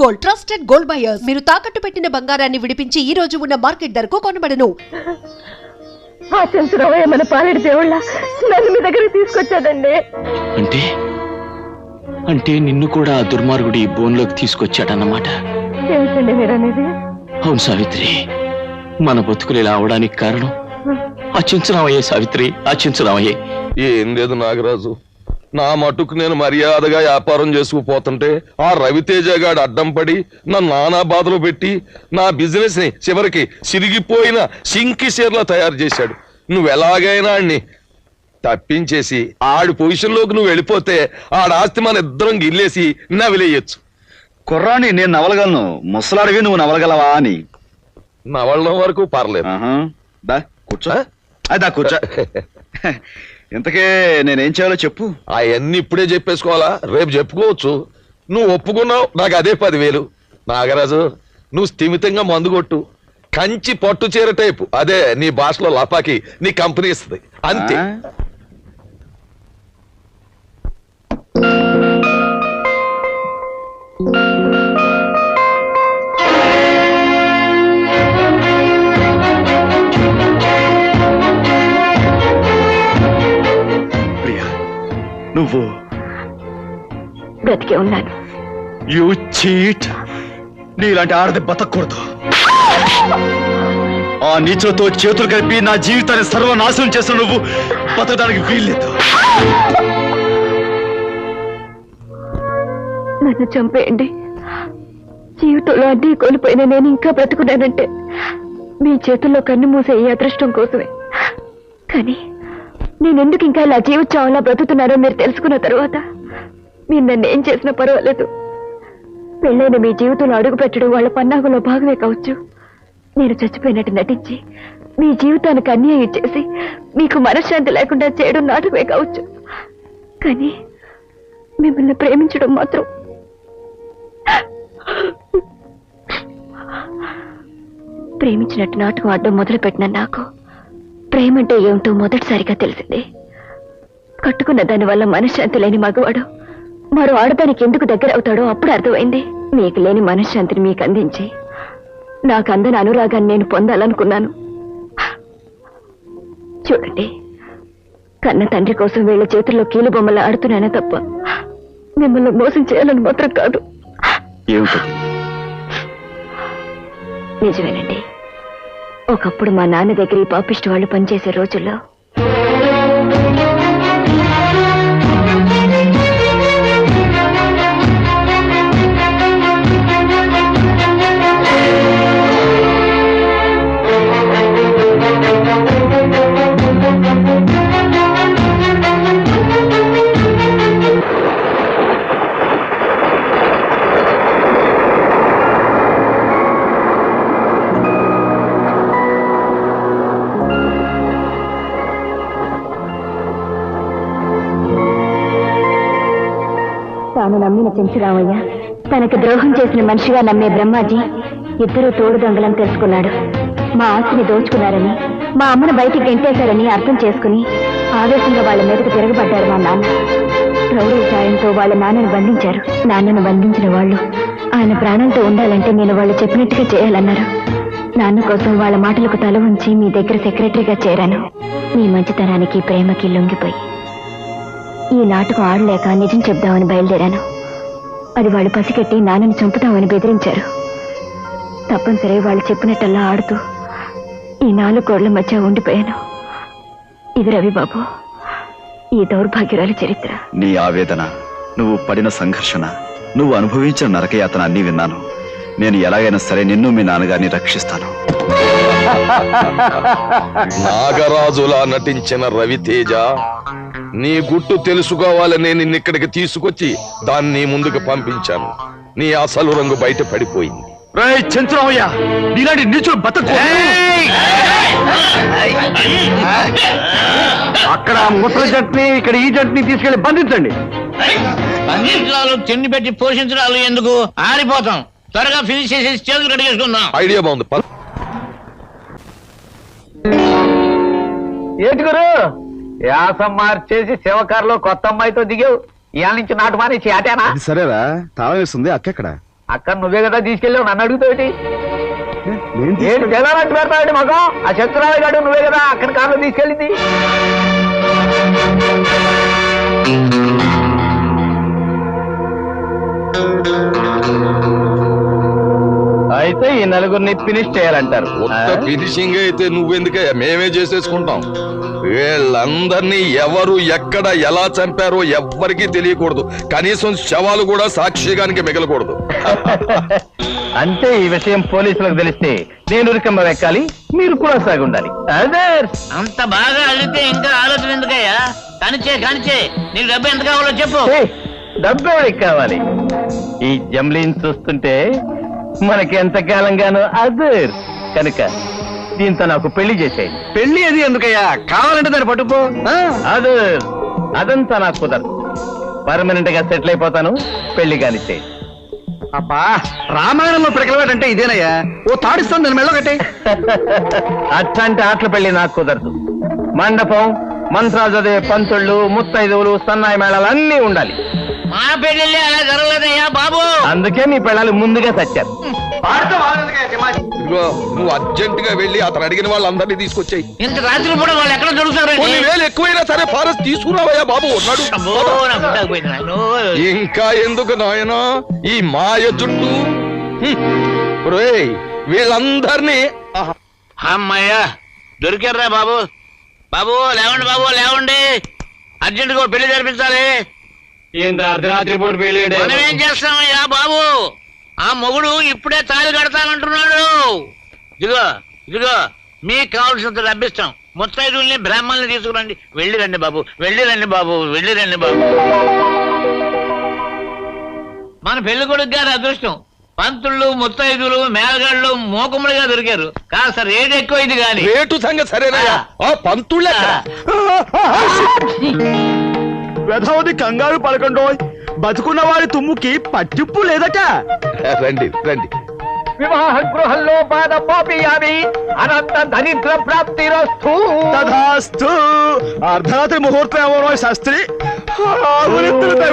Gold, trusted gold buyers. మీరు తాకట్టు పెట్టిన బంగారాన్ని విడిపించి ఈ రోజు ఉన్న మార్కెట్ ధరకు కొనబడను. ఆశించరావయ్య మన పాలెడి దేవుళ్ళ నన్ను మీ దగ్గరికి తీసుకొచ్చాడండి. అంటే అంటే నిన్ను కూడా ఆ దుర్మార్గుడి బోన్లోకి తీసుకొచ్చాడన్నమాట. ఏమిటండి మీరు అనేది? అవును సావిత్రి, మన బతుకులు ఇలా అవడానికి కారణం అచ్చించరామయ్యే సావిత్రి, అచ్చించరామయ్యే. ఏం లేదు నాగరాజు, నా మటుకు నేను మర్యాదగా వ్యాపారం చేసుకుపోతుంటే ఆ రవితేజ గాడు అడ్డం పడి నన్ను నానా బాధలు పెట్టి నా బిజినెస్ ని చివరికి సిరిగిపోయిన సింకి షేర్లా తయారు చేశాడు. నువ్వు ఎలాగైనా ఆడిని తప్పించేసి ఆడి పొజిషన్ లోకి నువ్వు వెళ్ళిపోతే ఆడాస్తి మన ఇద్దరం గిల్లేసి నవిలేయచ్చు. కుర్రాన్ని నేను నవలగలను, ముసలాడివి నువ్వు నవలగలవా అని. నవలడం వరకు పర్లేదు. కూర్చో, అదా కూర్చో. ఇంతకే నేనేం చేయాలో చెప్పు. అవన్నీ ఇప్పుడే చెప్పేసుకోవాలా? రేపు చెప్పుకోవచ్చు. నువ్వు ఒప్పుకున్నావు, నాకు అదే 10,000. నాగరాజు, నువ్వు స్థిమితంగా మందు కొట్టు, కంచి పట్టు చీర టైపు, అదే నీ భాషలో లపాకి నీ కంపెనీ ఇస్తుంది అంతే. నువ్వు బ్రతికే ఉన్నాను. You cheat. నీలాంటి ఆడది బతకూడదు. ఆ నీచులతో చేతులు కలిపి నా జీవితాన్ని సర్వనాశనం చేసిన నువ్వు బతకడానికి వీల్లేదు. నన్ను చంపేయండి. జీవితంలో అడ్డీ కోల్పోయిన నేను ఇంకా బ్రతుకున్నానంటే మీ చేతుల్లో కన్ను మూసే ఈ అదృష్టం కోసమే. కానీ నేనెందుకు ఇంకా ఇలా జీవించావలా బ్రతుకుతున్నారో మీరు తెలుసుకున్న తర్వాత మీరు నన్ను ఏం చేసినా పర్వాలేదు. పెళ్ళైన మీ జీవితంలో అడుగు పెట్టడం వాళ్ళ పన్నాగంలో భాగమే కావచ్చు. నేను చచ్చిపోయినట్టు నటించి మీ జీవితానికి అన్యాయం చేసి మీకు మనశ్శాంతి లేకుండా చేయడం నాటకమే కావచ్చు. కానీ మిమ్మల్ని ప్రేమించడం మాత్రం ప్రేమించినట్టు నాటకం ఆడడం మొదలుపెట్టిన నాకు ప్రేమంటే ఏమిటో మొదటిసారిగా తెలిసింది. కట్టుకున్న దానివల్ల మనశ్శాంతి లేని మగవాడు మరో ఆడదానికి ఎందుకు దగ్గర అవుతాడో అప్పుడు అర్థమైంది. మీకు లేని మనశ్శాంతిని మీకు అందించి నాకు అందని అనురాగాన్ని నేను పొందాలనుకున్నాను. చూడండి, కన్న తండ్రి కోసం వీళ్ళ చేతుల్లో కీలు బొమ్మలు ఆడుతున్నానే తప్ప మిమ్మల్ని మోసం చేయాలని మాత్రం కాదు. నిజమేనండి, ఒకప్పుడు మా నాన్న దగ్గర ఈ పాపిష్టి వాళ్ళు పనిచేసే రోజుల్లో తాను నమ్మిన చెంచురామయ్య, తనకు ద్రోహం చేసిన మనిషిగా నమ్మే బ్రహ్మాజీ ఇద్దరూ తోడు దొంగలని తెలుసుకున్నాడు. మా ఆస్తిని దోచుకున్నారని, మా అమ్మను బయటికి గెంటేశారని అర్థం చేసుకుని ఆవేశంగా వాళ్ళ మీదకు తిరగబడ్డారు మా నాన్న. రౌడీ సాయంతో వాళ్ళ నాన్నను బంధించారు. నాన్నను బంధించిన వాళ్ళు ఆయన ప్రాణాలతో ఉండాలంటే నేను వాళ్ళు చెప్పినట్టుగా చేయాలన్నారు. నాన్న కోసం వాళ్ళ మాటలకు తల ఉంచి మీ దగ్గర సెక్రటరీగా చేరాను. మీ మంచితనానికి ప్రేమకి లొంగిపోయి ఈ నాటకం ఆడలేక నిజం చెప్దామని బయలుదేరాను. అది వాళ్ళు పసిగట్టి నాన్నని చంపుతామని బెదిరించారు. తప్పనిసరి వాళ్ళు చెప్పినట్టల్లా ఆడుతూ ఈ 4 గోడల మధ్య ఉండిపోయాను. ఇది రవిబాబు, ఈ దౌర్భాగ్యురాలి చరిత్ర. నీ ఆవేదన, నువ్వు పడిన సంఘర్షణ, నువ్వు అనుభవించిన నరకయాతన అన్నీ విన్నాను. నేను ఎలాగైనా సరే నిన్ను మీ నాన్నగారిని రక్షిస్తాను. నాగరాజులా నటించిన రవితేజ, నీ గుట్టు తెలుసుకోవాలని నిన్ను ఇక్కడికి తీసుకొచ్చి దాన్ని ముందుకు పంపించాను. నీ అసలు రంగు బయట పడిపోయింది. చెంచురామయ్య, నీలాంటి నీచులు బతకు. అక్కడ ముసలి జట్ని, ఇక్కడ ఈ జట్ని తీసుకెళ్లి బంధించండి. బంధించడాలు, తిండి పెట్టి పోషించడాలు ఎందుకు? ఆరిపోతాం. త్వరగా ఫినిష్ చేసేసి చేతులు కడిగేసుకుందాం. ఐడియా బాగుంది. ఏంటి గురు, యాసం మార్చేసి శివకారులో కొత్త అమ్మాయితో దిగావు. ఇవాళ నుంచి నాటు మానేసి ఆటేనా? సరేరా, తాళం వేస్తుంది అక్కెక్కడ? అక్కడ నువ్వే కదా తీసుకెళ్ళావు, నన్ను అడుగుతావుటి? ఏంటి తెల్లారంటే పెడతాడు మగం? ఆ శంకరావు గారు నువ్వే కదా అక్కడ కారులో తీసుకెళ్ళింది. అయితే ఈ నలుగురిని ఫినిష్ చేయాలంటారు. కొత్త ఫినిషింగ్ అయితే నువ్వెందుకయ్యా, మేమే చేసేసుకుంటాం. వీళ్ళందరినీ ఎవరు ఎక్కడ ఎలా చంపారో ఎవ్వరికీ తెలియకూడదు. కనీసం శవాలు కూడా సాక్ష్యానికి మిగలకూడదు. అంటే ఈ విషయం పోలీసులకు తెలిస్తే నేను ఉరికమ్మ ఎక్కాలి, మీరు కూడా సాగుండాలి. అదే అంత బాగా అడిగితే ఇంకా ఆలోచన ఎందుకయ్యా? కానిచే నీకు డబ్బు ఎంత కావాలో చెప్పు. డబ్బు ఎవరికి కావాలి? ఈ జమ్లీని చూస్తుంటే మనకి ఎంతకాలంగానో అదర్ కనుక దీంతో నాకు పెళ్లి చేసేయండి. పెళ్లి అది ఎందుకయ్యా? కావాలంటే దాన్ని పట్టుకో. అదర్ అదంతా నాకు కుదరదు. పర్మనెంట్ గా సెటిల్ అయిపోతాను, పెళ్లి కానిచ్చేయండి. అబ్బా, రామాయణంలో పిడకలవాడంటే ఇదేనయ్యా. ఓ తాడిస్తాను దాని మెళ్ళో కట్టే. అట్లాంటి ఆటల పెళ్లి నాకు కుదరదు. మండపం, మంత్రాలు చదివే పంతుళ్ళు, ముత్తైదువులు, సన్నాయి మేళాలు అన్నీ ఉండాలి. మా పెళ్ళి అలా జరగలేదయ్యా బాబు. అందుకే మీ పిల్లలు ముందుగా చచ్చారు. ఇదిగో, నువ్వు అర్జెంట్ గా వెళ్ళి అతను అడిగిన వాళ్ళందరినీ తీసుకొచ్చాయి. ఇంత రాత్రి కూడా వాళ్ళు ఎక్కడ దొరుకుతారు? కొన్ని వేలు ఎక్కువైనా సరే ఫారెస్ట్ తీసుకురావయ్యా బాబు. ఇంకా ఎందుకు నాయనా ఈ మాయ జుట్టు? వీళ్ళందరినీ అమ్మయ్యా దొరికారా బాబు. బాబు లేవండి, బాబు లేవండి, అర్జెంట్ గా పెళ్లి జరిపించాలి. అర్ధరాత్రి పూట పెళ్లి మనం ఏం చేస్తామయ్యా బాబు? ఆ మొగుడు ఇప్పుడే తాళి కడతానంటున్నాడు. ఇదిగో మీకు కావాల్సినంత డబ్బిస్తాం. ముత్తైదుల్ని బ్రాహ్మణుల్ని తీసుకురండి. వెళ్ళిరండి బాబు. మన పెళ్లి కొడుకు గారి అదృష్టం. పంతుళ్ళు, ముత్తైదులు, మేళగాళ్ళు మోకములుగా దొరికారు. కాస్త రేటు ఎక్కువ ఇది గాని. రేటు సంగతి సరేనయ్యా, ఆ పంతుళ్ళే వెధవది కంగారు పడకండో. బతుకున్న వారి తుమ్ముకి పట్టింపు లేదట. రండి. వివాహ గృహంలో పాద పోపియామి అనంత దరిద్ర ప్రాప్తిరస్తు. తథాస్తు. అర్ధరాత్రి ముహూర్తం ఎవరో శాస్త్రి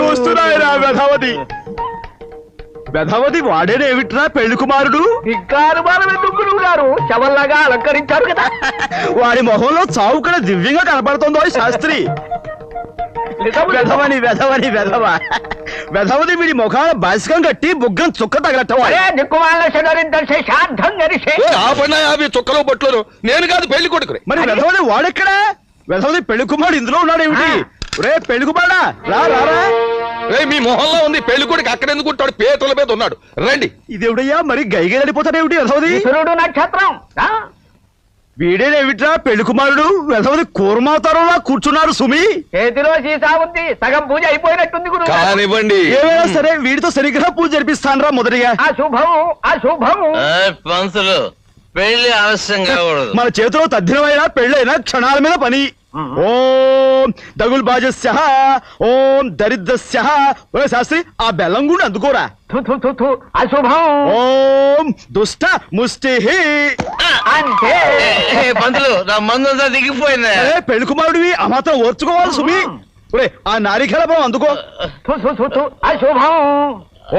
వస్తున్నాయిరా. వెధవది వాడేనేమిట్రా పెళ్లి కుమారుడు? ఇక్కారు బాలెందుకు గారు శవల్లాగా అలంకరించారు కదా. వాడి మొహంలో చావు కూడా దివ్యంగా కనపడుతుందో శాస్త్రి. వెధవది వీడి ముఖాన బాసికం కట్టి బుగ్గం చుక్క తగలట్టవాలి. చుక్కలో బొట్లు నేను కాదు పెళ్లి కొడుకు. మరి వెధవది వాడెక్కడా? వెధవది పెళ్లి కుమారుడు ఇందులో ఉన్నాడు ఏమిటి? రే పెళ్లి కుమారుడా రా. మీ మొహంలో ఉంది, పెళ్లి కొడుకు అక్కడ ఎందుకుంటాడు? పేటల మీద ఉన్నాడు. రండి. ఇదేవిడయ్యా మరి గైగెళ్ళిపోతాడేమిటి వెధవది? నక్షత్రం వీడేనేమిట్రా పెళ్లి కుమారుడు? వెధవది కూర్మాతారంలా కూర్చున్నారు సుమి. చేతిలో సీసా ఉంది, సగం పూజ అయిపోయినట్టుంది గురు. కానివ్వండి. ఏమైనా సరే వీడితో సరిగ్గా పూజ జరిపిస్తానరా మొదటిగా. అశుభం. పంతులు పెళ్లి ఆలస్యం కాకూడదు. మన చేతిలో తద్దినమైనా పెళ్ళైనా క్షణాల మీద పని. ఓం దగుల్ బాజస్య ఓం దరిద్రస్య. శాస్త్రి ఆ బెల్లం గుండి అందుకోరా. అశుభం. ఓం దుష్ట ముష్టి. అంటే పంతులు నా మందంతా దిగిపోయింది. పెళ్లి కుమారుడివి ఆ మాత్రం ఓర్చుకోవాలి సుమి. ఆ నారికల బలం అందుకో. అశుభం.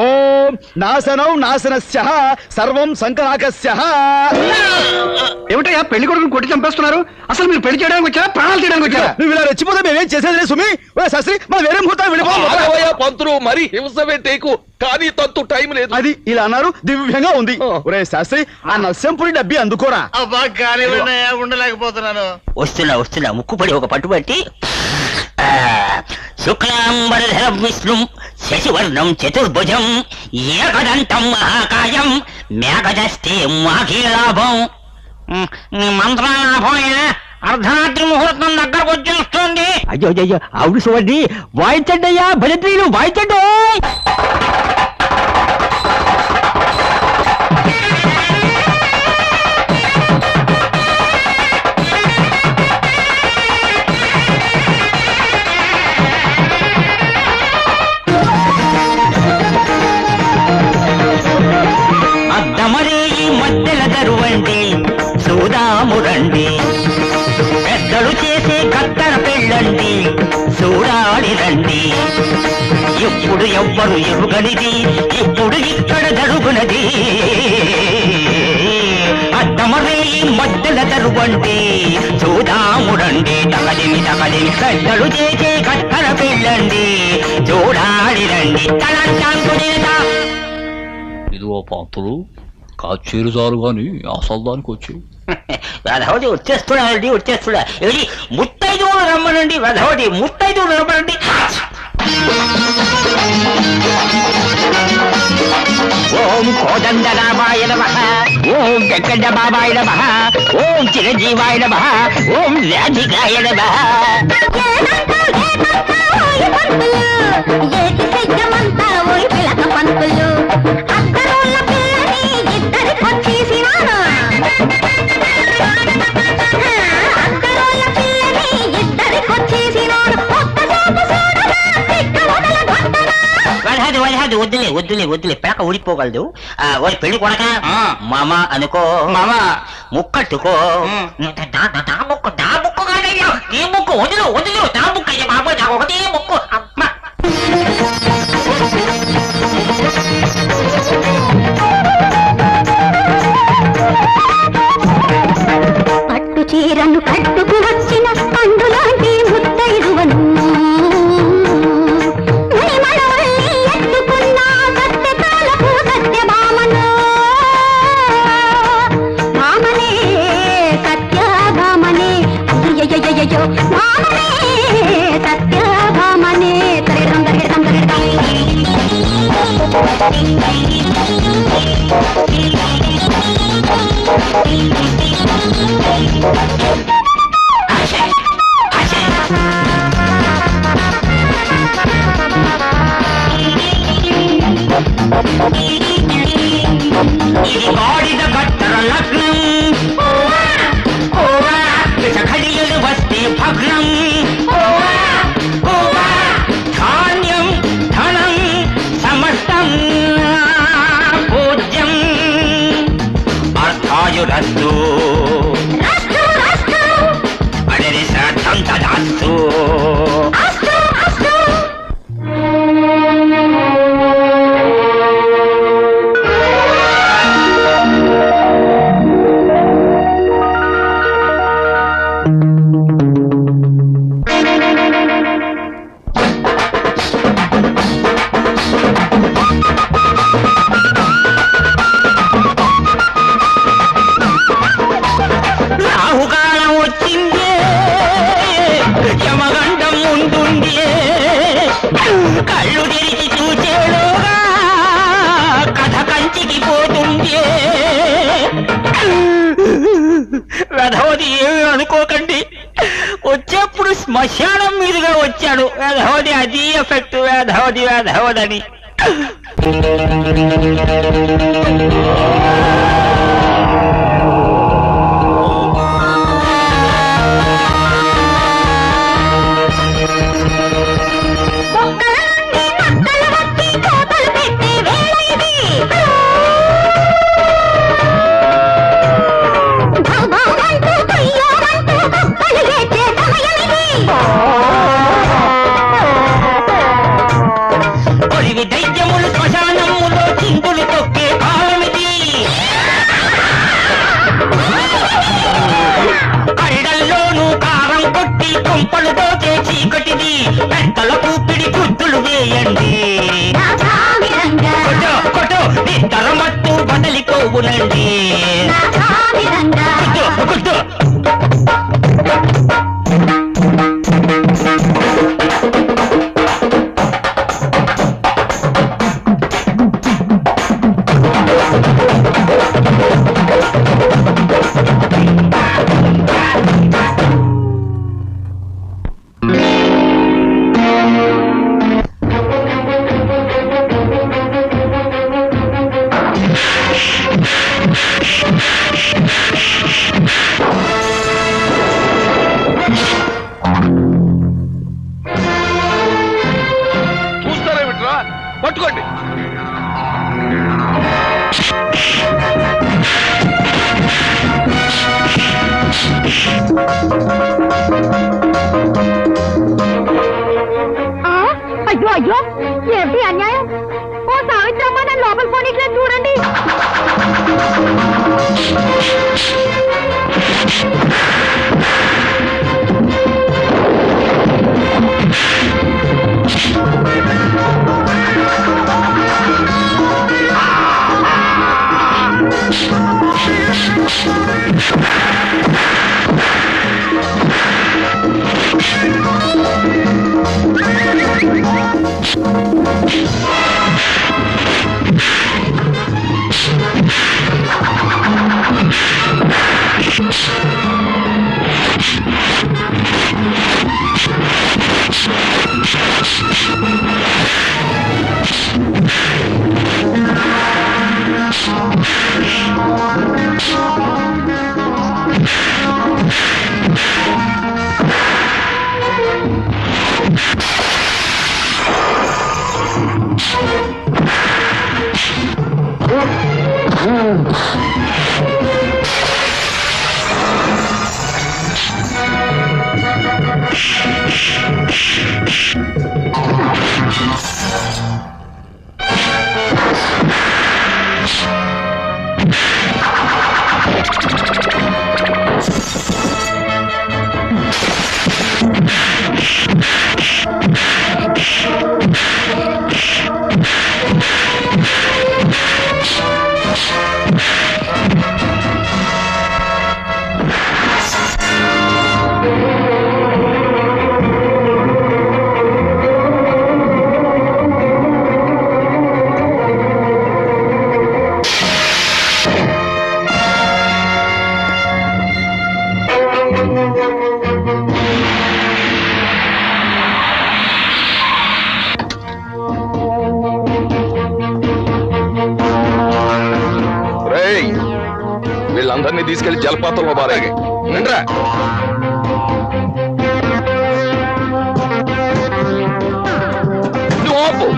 ఓం నాశనం నాశనస్య సర్వం సంకనాకస్య. ఏమిటయ్యా పెళ్లి కొడుకుని కొట్టి చంపేస్తున్నారు? అసలు మీరు పెళ్లి చేయడానికి వచ్చారా ప్రాణాలు తీయడానికి వచ్చారా? నువ్వు ఇలా రెచ్చిపోతే మేమేం చేసేది సుమి. శాస్త్రి మనం వేరే ముహూర్తం వెళ్ళిపోయా. పంతులు మరి హింస పెట్టేకు, కానీ తంతు టైం లేదు. అది ఇలా అన్నారు దివ్యంగా ఉంది. ఒరే శాస్త్రి ఆ నస్యంపురి డబ్బి అందుకోరా. అబ్బా కానివ్వండి, ఉండలేకపోతున్నాను. వస్తున్నా ముక్కుపడి ఒక పట్టుబట్టి శుక్లాంబరధరం విష్ణుం శశివర్ణం చతుర్భుజం ఏకదంతం మహాకాయం మేఘదస్తే మాఖీలాభం. మంత్రాలాభం అర్ధరాత్రి ముహూర్తం దగ్గరకు వచ్చేస్తుంది. అయ్యో అవును సువర్ణి, వాయించండి అయ్యా భజత్రీలు వాయించండి. మధ్యల దరువండి చూదామురండి, పెద్దలు చేసే కత్తర పెళ్ళండి చూడాలి రండి. ఎప్పుడు ఎవ్వరు ఎరుగనిది ఇప్పుడు ఇక్కడ జరుగునది అద్దమరే మధ్యల జరుగండి చూడాముడండి తగలిమి తగలిమి పెద్దలు చేసే కత్తర పెళ్ళండి చూడాలి రండి తలంటాంకునేదా ఇదిగో పంతులు కాచేరు చాలు గాని అసలు దానికి వచ్చి వెధవది వచ్చేస్తున్నా ఇది ముత్తైదువులు రమ్మనండి వెధవది ముత్తైదువులు రమ్మనండి ఓం కోదండరామాయ నమః ఓం వెంకట బాబాయ నమః ఓం చిరంజీవాయ నమః ఓం రాధికాయ నమః వద్దులే పేక ఊడిపోగలదు ఓ పెళ్లి కొడక మామ అనుకో మామ ముక్కట్టుకో నా ముక్కు కాదయ్యా నీ ముక్కు వదిలు నా ముక్కు అయ్యా బాబు నాకు ఒకటే ముక్కు అమ్మ పట్టు చీరను కట్టుకు వచ్చిన పండులాంటి ముత్తైదువను గాడిద గట్టర లగ్నం ఘడియలు వస్తే భగ్నం ధాన్యం ధనం సమస్తం పూజ్యం అర్థాయురస్తు అడరి శ్రాద్ధం తదాస్తు రాహుకాలం వచ్చిందే యమగండం ముందుండే కళ్ళు తెరిచి చూచేలోగా కథ కంచికి పోతుండే వెధవది ఏమి అనుకోకండి వచ్చేప్పుడు శ్మశానం మీదుగా వచ్చాడు వెధవది అది ఎఫెక్ట్ వెధవదని దైత్యములు శ్మశానములో చిందులు తొక్కే కాలమిది కళ్ళల్లోనూ కారం కొట్టి కుంపలు తోచే చీకటిది పెద్దల కూపిడి గుద్దులు వేయండి కొట్టు నిద్దర మత్తు బదలిపోవునండి గుద్దు వీళ్ళందరినీ తీసుకెళ్లి జలపాతంలో బారేగా రండ్రా. నువ్వు ఆపు.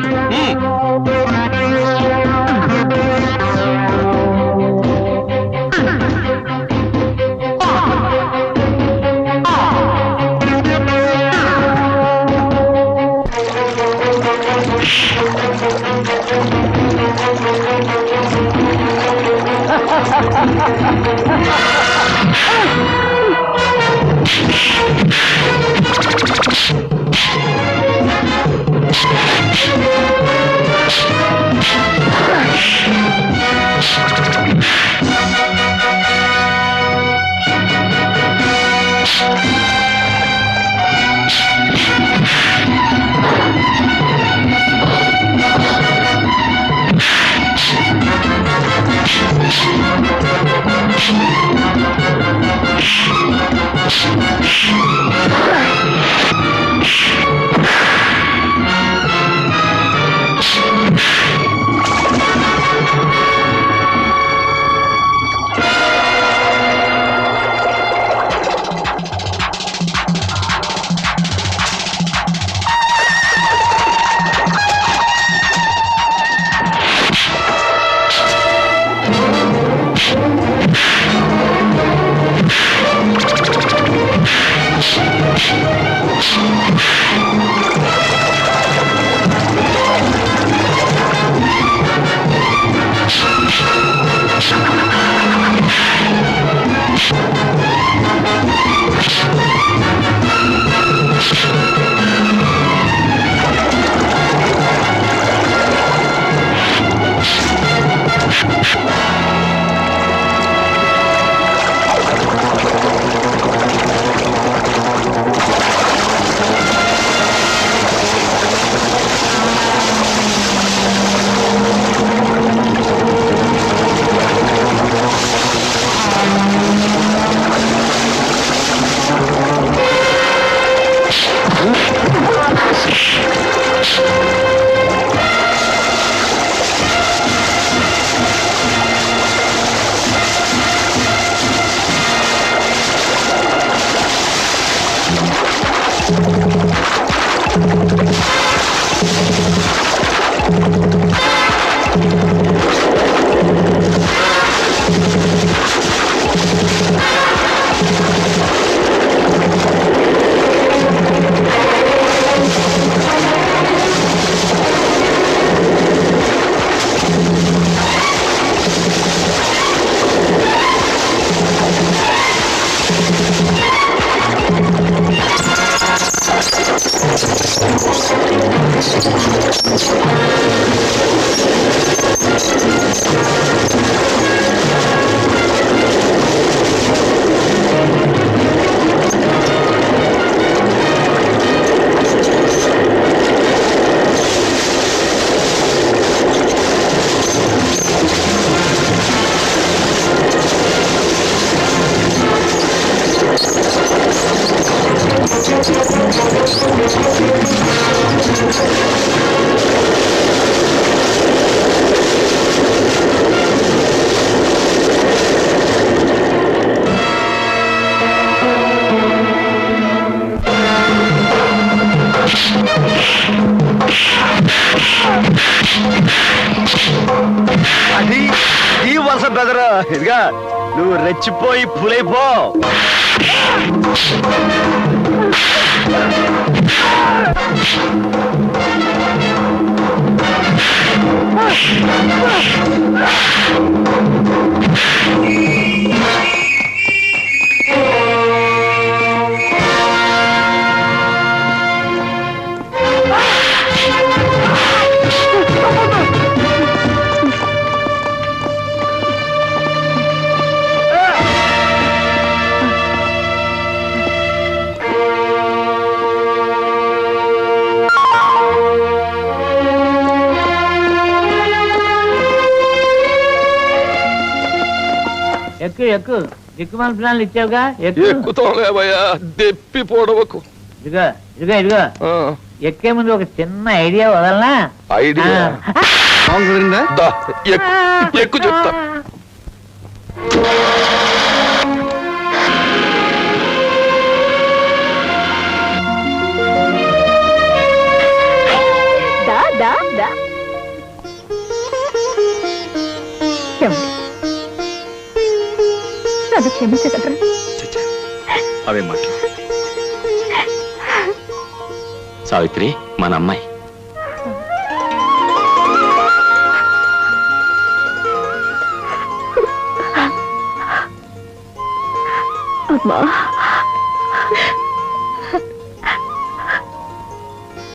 వలస బ్రదర్. ఇదిగా నువ్వు రెచ్చిపోయి పులైపో. ఎక్కు ఎక్కు దిక్కుమాల ప్లాన్లు ఇచ్చావుగా ఎక్కు. ఎక్కుతాంలేవయ్యా, దెప్పి పొడవకు. ఇదిగో ఇదిగో ఇదిగో ఎక్కే ముందు ఒక చిన్న ఐడియా వదలనా? ఐడియా దా, ఎక్కు చెప్తా. దా దా దా. నన్ను క్షమించగలరా? అవే మాటలు. సావిత్రి మన అమ్మాయి. అమ్మా